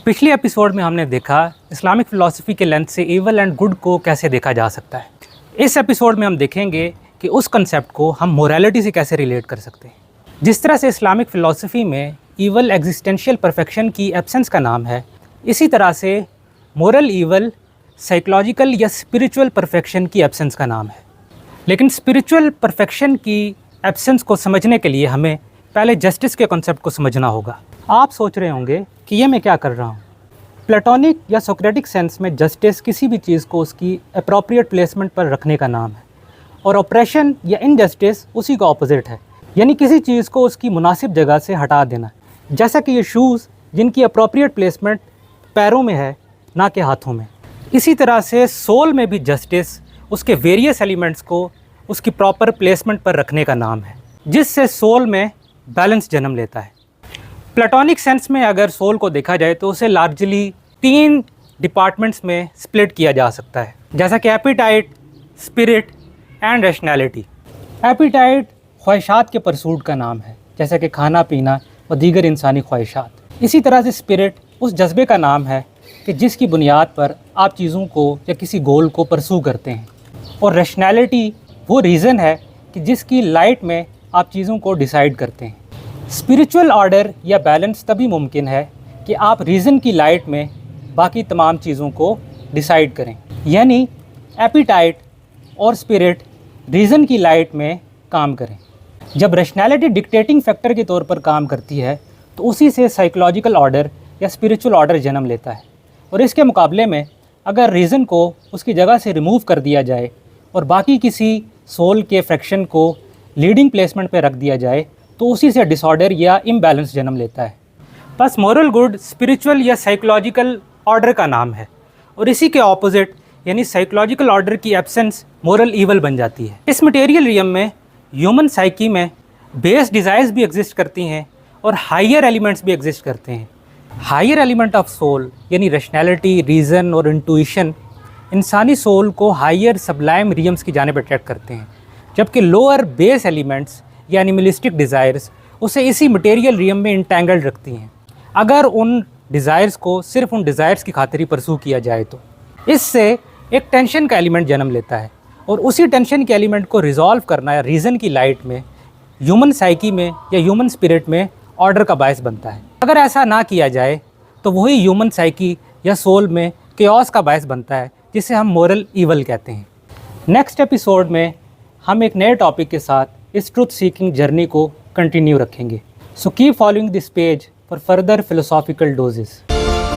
पिछले एपिसोड में हमने देखा इस्लामिक फ़िलासफ़ी के लेंस से ईवल एंड गुड को कैसे देखा जा सकता है। इस एपिसोड में हम देखेंगे कि उस कंसेप्ट को हम मोरालिटी से कैसे रिलेट कर सकते हैं। जिस तरह से इस्लामिक फ़िलासफ़ी में ईवल एग्जिस्टेंशियल परफेक्शन की एब्सेंस का नाम है, इसी तरह से मोरल ईवल साइकोलॉजिकल या स्पिरिचुअल परफेक्शन की एब्सेंस का नाम है। लेकिन स्पिरिचुअल परफेक्शन की एब्सेंस को समझने के लिए हमें पहले जस्टिस के कॉन्सेप्ट को समझना होगा। आप सोच रहे होंगे कि ये मैं क्या कर रहा हूँ। प्लेटोनिक या सोक्रेटिक सेंस में जस्टिस किसी भी चीज़ को उसकी अप्रोप्रिएट प्लेसमेंट पर रखने का नाम है और ऑपरेशन या इनजस्टिस उसी का ऑपोजिट है, यानी किसी चीज़ को उसकी मुनासिब जगह से हटा देना। जैसा कि ये शूज़ जिनकी अप्रोप्रिएट प्लेसमेंट पैरों में है, ना कि हाथों में। इसी तरह से सोल में भी जस्टिस उसके वेरियस एलिमेंट्स को उसकी प्रॉपर प्लेसमेंट पर रखने का नाम है, जिससे सोल में बैलेंस जन्म लेता है। प्लेटोनिक सेंस में अगर सोल को देखा जाए तो उसे लार्जली 3 डिपार्टमेंट्स में स्प्लिट किया जा सकता है, जैसा कि appetite, spirit and rationality. Appetite ख्वाहिशात के परसूट का नाम है, जैसा कि खाना पीना व दीगर इंसानी ख्वाहिशात। इसी तरह से स्पिरिट उस जज्बे का नाम है कि जिसकी बुनियाद पर आप चीज़ों को या किसी गोल को परसू करते हैं। और रैशनैलिटी वो रीज़न है कि जिसकी लाइट में आप चीज़ों को डिसाइड करते हैं। स्पिरिचुअल ऑर्डर या बैलेंस तभी मुमकिन है कि आप रीज़न की लाइट में बाकी तमाम चीज़ों को डिसाइड करें, यानी एपिटाइट और स्पिरिट रीज़न की लाइट में काम करें। जब रैशनैलिटी डिक्टेटिंग फैक्टर के तौर पर काम करती है तो उसी से साइकोलॉजिकल ऑर्डर या स्पिरिचुअल ऑर्डर जन्म लेता है। और इसके मुकाबले में अगर रीज़न को उसकी जगह से रिमूव कर दिया जाए और बाकी किसी सोल के फ्रैक्शन को लीडिंग प्लेसमेंट पर रख दिया जाए तो उसी से डिसऑर्डर या इम्बैलेंस जन्म लेता है। बस मोरल गुड स्पिरिचुअल या साइकोलॉजिकल ऑर्डर का नाम है और इसी के ऑपोजिट यानी साइकोलॉजिकल ऑर्डर की एब्सेंस मोरल ईवल बन जाती है। इस मटेरियल रियम में ह्यूमन साइकी में बेस डिज़ायर्स भी एग्जिस्ट करती हैं और हायर एलिमेंट्स भी एग्जिस्ट करते हैं। हायर एलिमेंट ऑफ सोल यानी रैशनैलिटी, रीज़न और इंट्यूशन इंसानी सोल को हायर सबलाइम रियम्स की जानिब अट्रैक्ट करते हैं, जबकि लोअर बेस एलिमेंट्स या एनिमलिस्टिक डिज़ायर्स उसे इसी मटेरियल रियम में इंटेंगल्ड रखती हैं। अगर उन डिज़ायर्स को सिर्फ उन डिज़ायर्स की खातिर ही परसू किया जाए तो इससे एक टेंशन का एलिमेंट जन्म लेता है और उसी टेंशन के एलिमेंट को रिजॉल्व करना या रीज़न की लाइट में ह्यूमन साइकी में या ह्यूमन स्पिरिट में ऑर्डर का बायस बनता है। अगर ऐसा ना किया जाए तो वही ह्यूमन साइकी या सोल में केओस का बायस बनता है, जिसे हम मोरल ईवल कहते हैं। नेक्स्ट एपिसोड में हम एक नए टॉपिक के साथ इस ट्रुथ सीकिंग जर्नी को कंटिन्यू रखेंगे। So keep following this page for further philosophical doses.